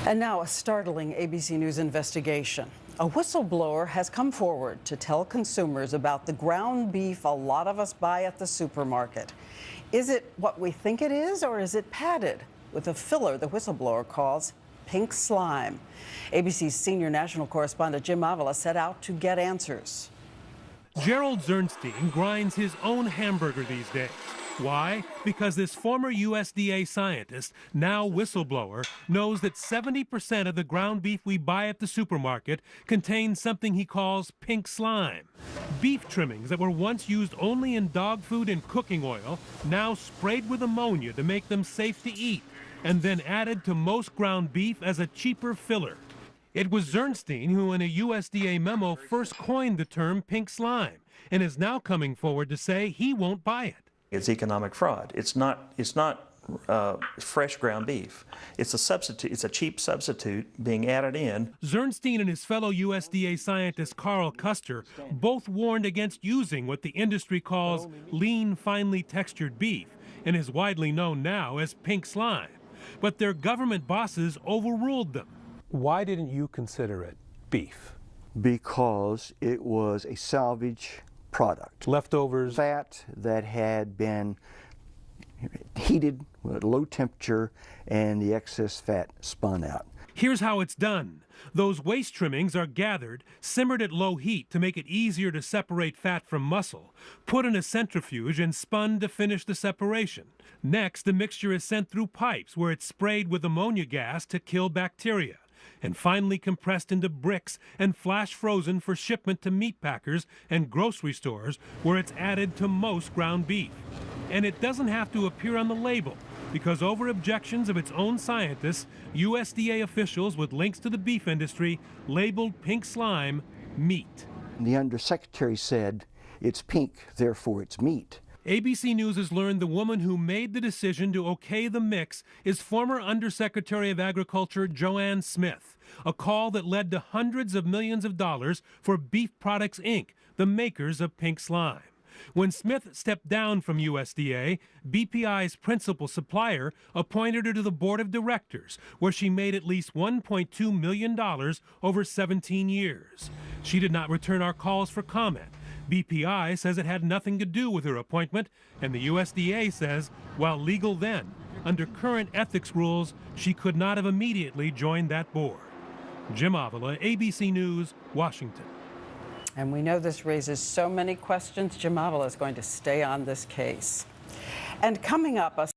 And now a startling ABC News investigation. A whistleblower has come forward to tell consumers about the ground beef a lot of us buy at the supermarket. Is it what we think it is, or is it padded with a filler the whistleblower calls pink slime? ABC's senior national correspondent Jim Avila set out to get answers. Gerald Zernstein grinds his own hamburger these days. Why? Because this former USDA scientist, now whistleblower, knows that 70% of the ground beef we buy at the supermarket contains something he calls pink slime. Beef trimmings that were once used only in dog food and cooking oil, now sprayed with ammonia to make them safe to eat, and then added to most ground beef as a cheaper filler. It was Zernstein who, in a USDA memo, first coined the term pink slime, and is now coming forward to say he won't buy it. It's economic fraud. It's not fresh ground beef. It's a substitute. It's a cheap substitute being added in. Zernstein and his fellow USDA scientist Carl Custer both warned against using what the industry calls lean, finely textured beef, and is widely known now as pink slime. But their government bosses overruled them. Why didn't you consider it beef? Because it was a salvage product. Leftovers? Fat that had been heated at low temperature and the excess fat spun out. Here's how it's done. Those waste trimmings are gathered, simmered at low heat to make it easier to separate fat from muscle, put in a centrifuge and spun to finish the separation. Next, the mixture is sent through pipes where it's sprayed with ammonia gas to kill bacteria, and finally compressed into bricks and flash frozen for shipment to meat packers and grocery stores, where it's added to most ground beef. And it doesn't have to appear on the label, because over objections of its own scientists, USDA officials with links to the beef industry labeled pink slime meat. The undersecretary said, "It's pink, therefore it's meat." ABC News has learned the woman who made the decision to okay the mix is former Undersecretary of Agriculture Joanne Smith, a call that led to hundreds of millions of dollars for Beef Products, Inc., the makers of pink slime. When Smith stepped down from USDA, BPI's principal supplier appointed her to the board of directors, where she made at least $1.2 million over 17 years. She did not return our calls for comment. BPI says it had nothing to do with her appointment, and the USDA says, while legal then, under current ethics rules, she could not have immediately joined that board. Jim Avila, ABC News, Washington. And we know this raises so many questions. Jim Avila is going to stay on this case. And coming up, a